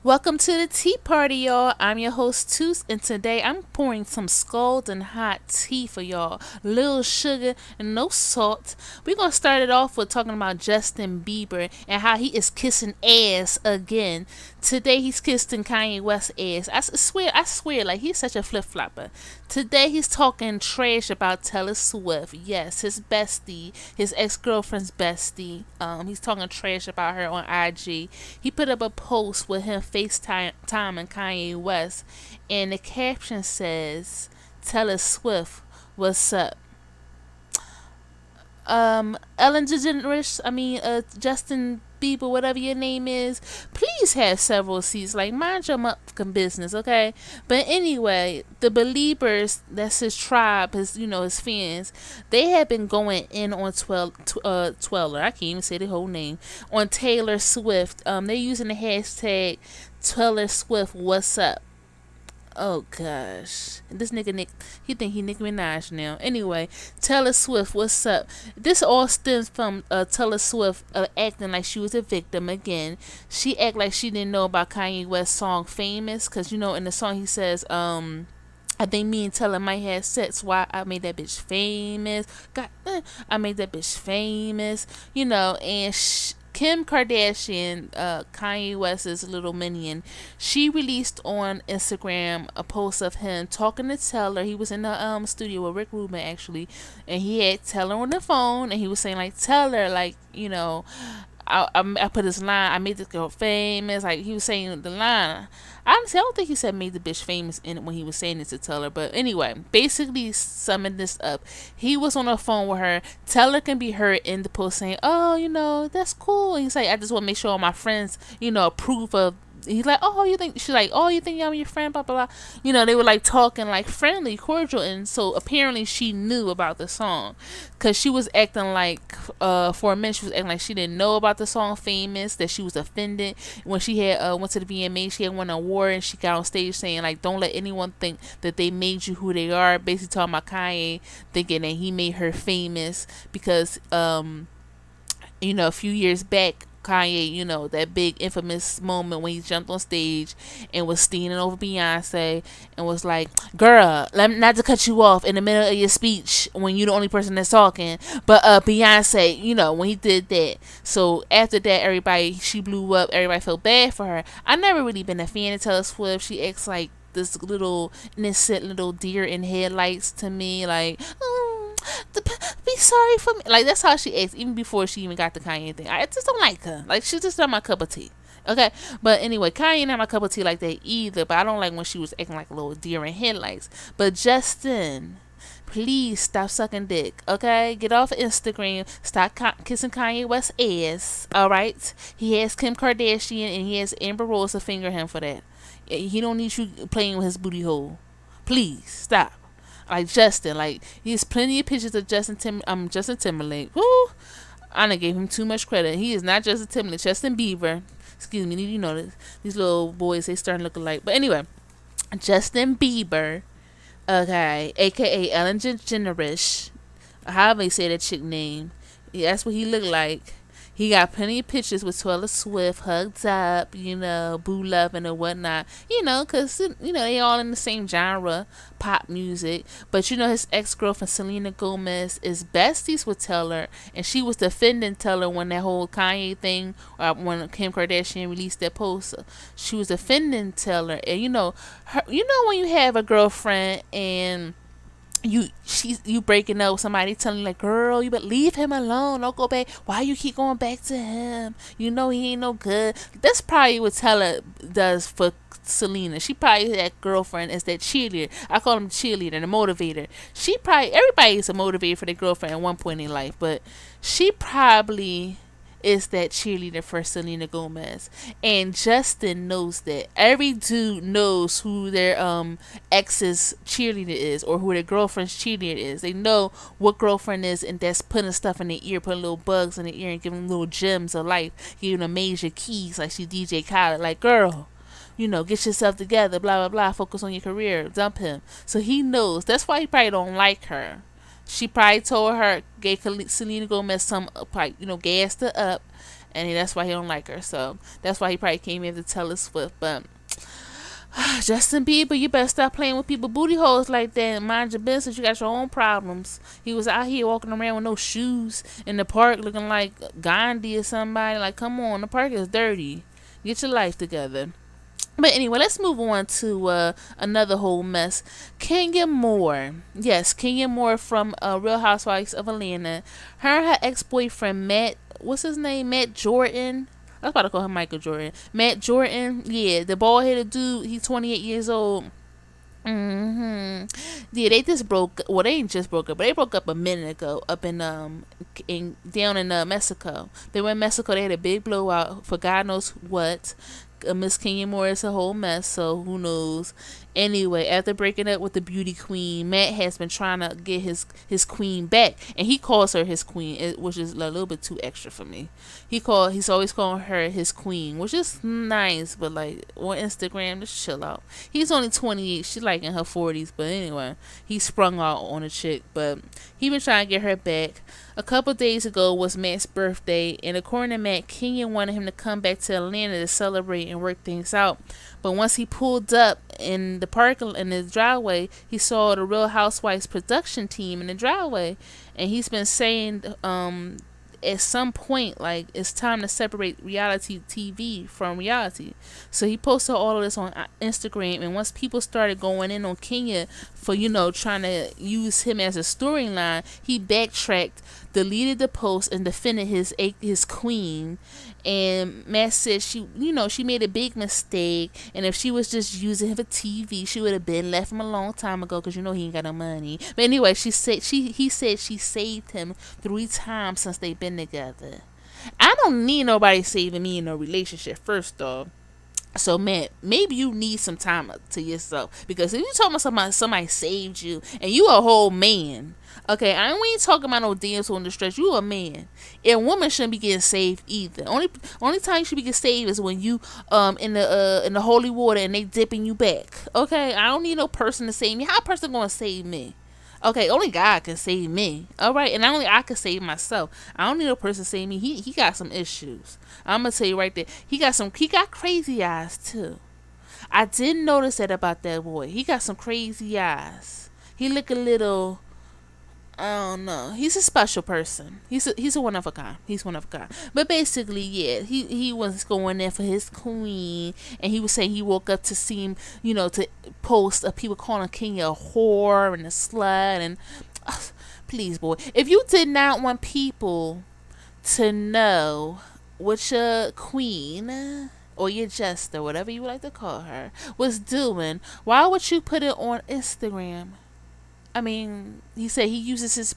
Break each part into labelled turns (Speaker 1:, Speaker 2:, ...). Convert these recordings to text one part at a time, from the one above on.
Speaker 1: Welcome to the tea party, y'all. I'm your host, Toos, and today I'm pouring some scalding hot tea for y'all. Little sugar and no salt. We're going to start it off with talking about Justin Bieber and how he is kissing ass again. Today he's kissing Kanye West's ass. I swear, like he's such a flip flopper. Today he's talking trash about Taylor Swift. Yes, his bestie, his ex girlfriend's bestie. He's talking trash about her on IG. He put up a post with him FaceTime and Kanye West, and the caption says, "Taylor Swift, what's up?" Ellen DeGeneres, Justin Bieber, whatever your name is, please have several seats. Like, mind your motherfucking business, okay? But anyway, the Beliebers, that's his tribe, his fans, they have been going in on Tweller. I can't even say the whole name. On Taylor Swift. They're using the hashtag Taylor Swift, what's up? Oh gosh, this nigga Nick, he think he Nicki Minaj now. Anyway, Taylor Swift, what's up? This all stems from Taylor Swift acting like she was a victim again. She act like she didn't know about Kanye West's song "Famous," cause in the song he says, I think me and Taylor might have sex. Why I made that bitch famous? I made that bitch famous. And Kim Kardashian, Kanye West's little minion, she released on Instagram a post of him talking to Taylor. He was in the studio with Rick Rubin actually, and he had Taylor on the phone, and he was saying like, Taylor, like I put his line. I made this girl famous. Like he was saying the line. Honestly, I don't think he said made the bitch famous in it when he was saying it to Taylor. But anyway, basically summing this up, he was on the phone with her. Taylor can be heard in the post saying, "Oh, that's cool." And he's like, "I just want to make sure all my friends, approve of." He's like, "Oh, you think?" She's like, "Oh, you think I'm your friend?" Blah blah blah. They were like talking like friendly, cordial, and so apparently she knew about the song, cause she was acting like, for a minute she was acting like she didn't know about the song "Famous," that she was offended when she had went to the VMA. She had won an award and she got on stage saying like, "Don't let anyone think that they made you who they are." Basically talking about Kanye thinking that he made her famous because a few years back, Kanye, that big infamous moment when he jumped on stage and was stealing over Beyonce and was like, "Girl, not to cut you off in the middle of your speech when you're the only person that's talking, but Beyonce, when he did that." So after that, she blew up. Everybody felt bad for her. I never really been a fan of Taylor Swift. She acts like this little innocent little deer in headlights to me, like, be sorry for me. Like, that's how she acts, even before she even got the Kanye thing. I just don't like her. Like, she's just not my cup of tea. Okay, but anyway, Kanye not my cup of tea like that either. But I don't like when she was acting like a little deer in headlights. But Justin, please stop sucking dick. Okay, get off Instagram. Stop kissing Kanye West's ass. All right, he has Kim Kardashian and he has Amber Rose to finger him for that. He don't need you playing with his booty hole. Please stop. Like Justin, like he's plenty of pictures of Justin Timberlake. Woo! I done gave him too much credit. He is not Justin Timberlake, Justin Bieber. Excuse me, these little boys, they starting to look alike. But anyway, Justin Bieber, okay, aka Ellen DeGeneres, however they say that chick name. Yeah, that's what he looked like. He got plenty of pictures with Taylor Swift hugged up, boo loving and whatnot, because, they all in the same genre, pop music. But, his ex-girlfriend Selena Gomez is besties with Taylor, and she was defending Taylor when that whole Kanye thing, when Kim Kardashian released that post. She was defending Taylor, and, when you have a girlfriend and you breaking up with somebody telling you like, "Girl, you better leave him alone, don't go back, why you keep going back to him, he ain't no good." That's probably what Taylor does for Selena. She probably that girlfriend is that cheerleader. I call him cheerleader, the motivator. Everybody is a motivator for their girlfriend at one point in life, but she probably is that cheerleader for Selena Gomez. And Justin knows that. Every dude knows who their ex's cheerleader is, or who their girlfriend's cheerleader is. They know what girlfriend is, and that's putting stuff in their ear, putting little bugs in their ear and giving them little gems of life, giving them major keys like she DJ Khaled. Like, "Girl, get yourself together, blah blah blah, focus on your career, dump him." So he knows. That's why he probably don't like her. She probably told her, gave Selena Gomez some, gassed her up, and that's why he don't like her. So that's why he probably came in to Taylor Swift. But Justin Bieber, you better stop playing with people booty holes like that and mind your business. You got your own problems. He was out here walking around with no shoes in the park looking like Gandhi or somebody. Like, come on, the park is dirty. Get your life together. But anyway, let's move on to another whole mess. Kenya Moore. Yes, Kenya Moore from Real Housewives of Atlanta. Her and her ex-boyfriend, Matt, what's his name? Matt Jordan. I was about to call him Michael Jordan. Matt Jordan, yeah, the bald-headed dude. He's 28 years old. Yeah, they just broke. Well, they ain't just broke up, but they broke up a minute ago. Up down in Mexico. They were in Mexico. They had a big blowout for God knows what. Miss Kenya Moore is a whole mess, so who knows. Anyway, after breaking up with the beauty queen, Matt has been trying to get his queen back, and he calls her his queen, which is a little bit too extra for me. He's always calling her his queen, which is nice, but like on Instagram, just chill out. He's only 28, she's like in her 40s, but anyway, he sprung out on a chick, but he been trying to get her back. A couple days ago was Matt's birthday, and according to Matt, Kenya wanted him to come back to Atlanta to celebrate and work things out. But once he pulled up in the driveway, he saw the Real Housewives production team in the driveway, and he's been saying at some point, like, it's time to separate reality TV from reality. So he posted all of this on Instagram, and once people started going in on Kenya for, trying to use him as a storyline, he backtracked, deleted the post, and defended his queen. And Matt said she made a big mistake, and if she was just using him for TV, she would have been left him a long time ago, because he ain't got no money. But anyway, he said she saved him 3 times since they've been together. I don't need nobody saving me in a relationship, first off. So, man, maybe you need some time to yourself, because if you talking about somebody saved you and you a whole man, okay, we ain't talking about no damsel in distress. You a man, and women shouldn't be getting saved either. Only time you should be getting saved is when you in the holy water and they dipping you back. Okay, I don't need no person to save me. How a person gonna save me? Okay, only God can save me. Alright, and only I can save myself. I don't need no person to save me. He got some issues. I'm gonna tell you right there. He got crazy eyes too. I didn't notice that about that boy. He got some crazy eyes. He look a little, I don't know. He's a special person. He's a one of a kind. He's one of a kind. But basically, yeah, he was going there for his queen, and he was saying he woke up to see him, to post of people calling Kenya a whore and a slut, and please, boy, if you did not want people to know what your queen or your jester, whatever you would like to call her, was doing, why would you put it on Instagram? I mean, he said this is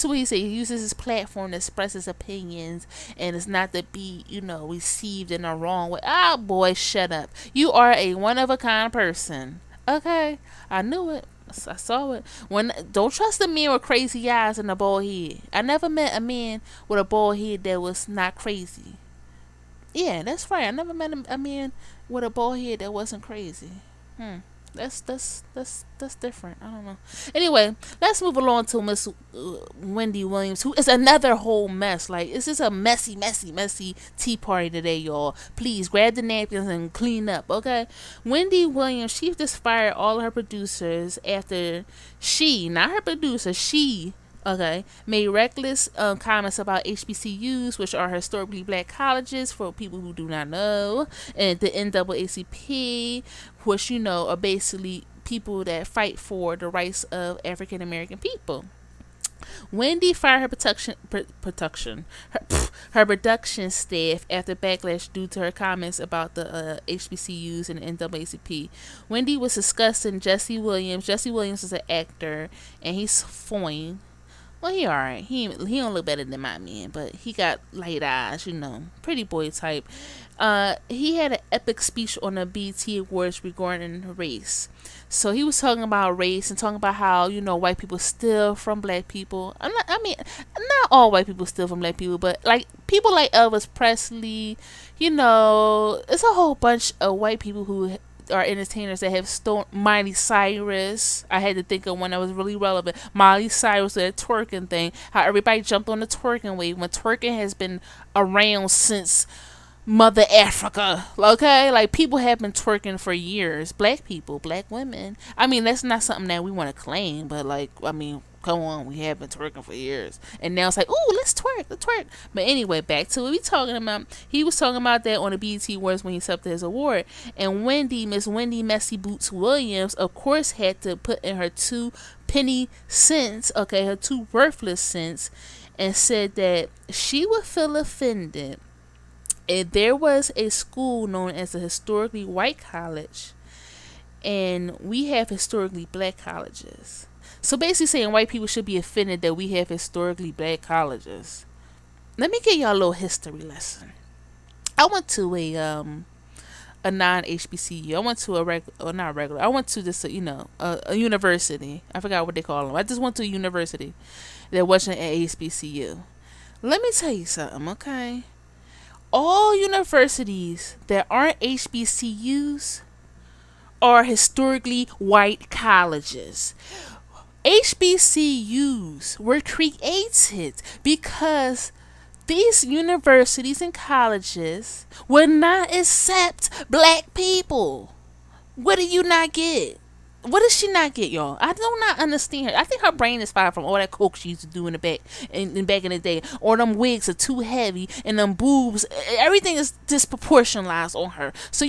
Speaker 1: what he said, he uses his platform to express his opinions, and it's not to be, received in a wrong way. Ah, boy, shut up. You are a one-of-a-kind person. Okay? I knew it. I saw it. Don't trust a man with crazy eyes and a bald head. I never met a man with a bald head that was not crazy. Yeah, that's right. I never met a man with a bald head that wasn't crazy. That's different. I don't know. Anyway, let's move along to Miss Wendy Williams, who is another whole mess. Like, this is a messy tea party today, y'all. Please grab the napkins and clean up, okay? Wendy Williams, she just fired all of her producers after she made reckless comments about HBCUs, which are historically black colleges for people who do not know, and the NAACP, which are basically people that fight for the rights of African American people. Wendy fired her production staff after backlash due to her comments about the HBCUs and the NAACP. Wendy was discussing Jesse Williams. Jesse Williams is an actor, and he's fine. Well, he alright. He don't look better than my man, but he got light eyes, pretty boy type. He had an epic speech on the BET Awards regarding race. So he was talking about race and talking about how, white people steal from black people. Not all white people steal from black people, but like people like Elvis Presley, it's a whole bunch of white people who are entertainers that have stolen. Miley Cyrus. I had to think of one that was really relevant. Miley Cyrus with that twerking thing. How everybody jumped on the twerking wave when twerking has been around since Mother Africa. Okay, like people have been twerking for years. Black people, black women. I mean, that's not something that we want to claim, but like, I mean, come on, we have been twerking for years, and now it's like, ooh, let's twerk. But anyway, back to what we talking about. He was talking about that on the BET Awards when he accepted his award, and Miss Wendy Messy Boots Williams, of course, had to put in her 2 penny cents, okay, her 2 worthless cents, and said that she would feel offended if there was a school known as a historically white college, and we have historically black colleges. So basically saying white people should be offended that we have historically black colleges. Let me give y'all a little history lesson. I went to a non HBCU. I went to not regular. I went to this a university. I forgot what they call them. I just went to a university that wasn't at HBCU. Let me tell you something, okay? All universities that aren't HBCUs are historically white colleges. HBCUs were created because these universities and colleges would not accept black people. What do you not get? What does she not get, y'all? I do not understand her. I think her brain is fired from all that coke she used to do in the back back in the day. Or them wigs are too heavy and them boobs. Everything is disproportionalized on her. So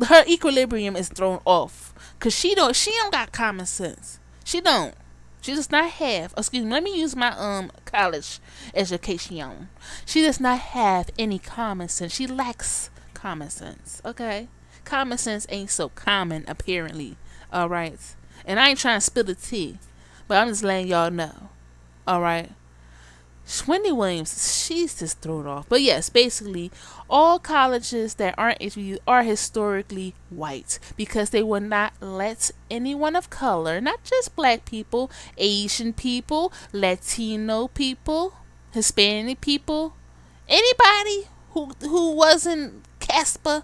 Speaker 1: her equilibrium is thrown off. Cause she don't got common sense. She don't. She does not have, excuse me, let me use my college education. She does not have any common sense. She lacks common sense, okay? Common sense ain't so common, apparently, all right? And I ain't trying to spill the tea, but I'm just letting y'all know, all right? Wendy Williams, she's just thrown off. But yes, basically, all colleges that aren't HBCU are historically white because they will not let anyone of color, not just black people, Asian people, Latino people, Hispanic people, anybody who wasn't Casper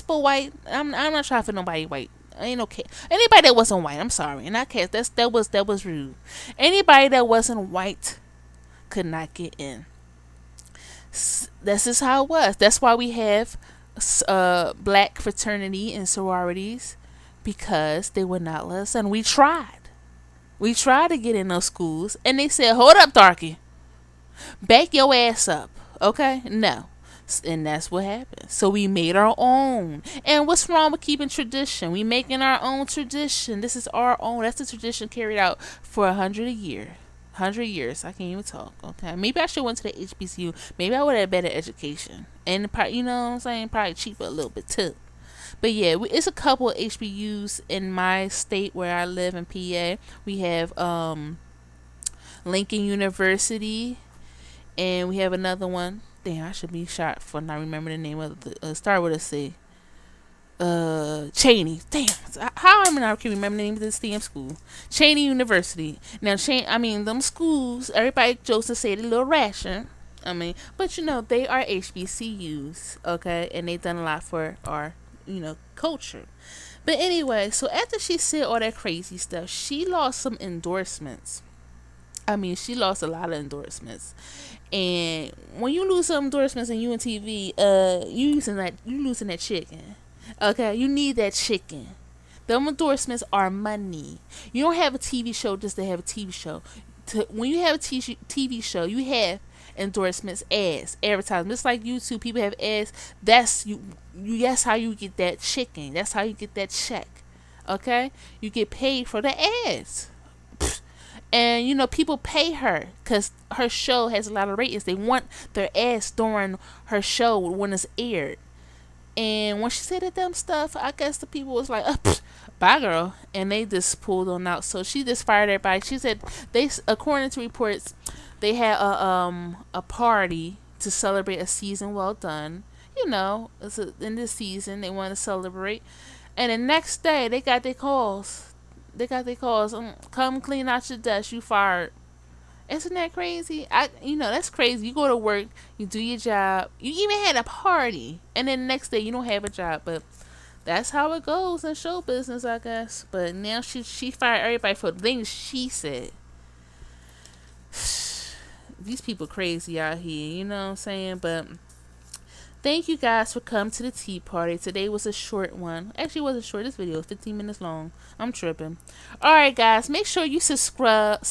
Speaker 1: white. I'm not trying for nobody white. Ain't okay. Anybody that wasn't white, I'm sorry, and I can't. That was rude. Anybody that wasn't white could not get in. This is how it was. That's why we have black fraternity and sororities, because they would not let us in. We tried to get in those schools, and they said, hold up, darky, back your ass up, okay? No. And that's what happened. So we made our own. And what's wrong with keeping tradition? We making our own tradition. This is our own. That's the tradition carried out for 100 a year. 100 years. I can't even talk. Okay, maybe I should went to the HBCU. Maybe I would have better education, and probably, you know what I'm saying, probably cheaper a little bit too. But yeah, it's a couple of HBCUs in my state where I live in PA. We have Lincoln University, and we have another one. Damn, I should be shot for not remembering the name of the start with a C. Cheney. Damn, how am I not can remember the name of this damn school? Cheney University. Now, them schools, everybody jokes to say they a little ration. But they are HBCUs, okay, and they've done a lot for our, culture. But anyway, so after she said all that crazy stuff, she lost some endorsements. She lost a lot of endorsements. And when you lose some endorsements in UNTV, you losing that chicken. Okay, you need that chicken. Them endorsements are money. You don't have a TV show just to have a TV show. When you have a TV show, you have endorsements, ads, advertisements. Just like YouTube, people have ads. That's how you get that chicken. That's how you get that check. Okay, you get paid for the ads. And people pay her because her show has a lot of ratings. They want their ads during her show when it's aired. And when she said that dumb stuff, I guess the people was like, bye girl, and they just pulled on out. So she just fired everybody. She said according to reports, they had a party to celebrate a season well done. In this season they want to celebrate, and the next day they got their calls. Come clean out your desk. You fired. Isn't that crazy? That's crazy. You go to work, you do your job, you even had a party, and then the next day you don't have a job. But That's how it goes in show business, I guess. But now she fired everybody for the things she said. These people crazy out here, you know what I'm saying? But thank you guys for coming to the tea party. Today was a short one. Actually, it wasn't short. This video was 15 minutes long. I'm tripping. All right, guys. Make sure you subscribe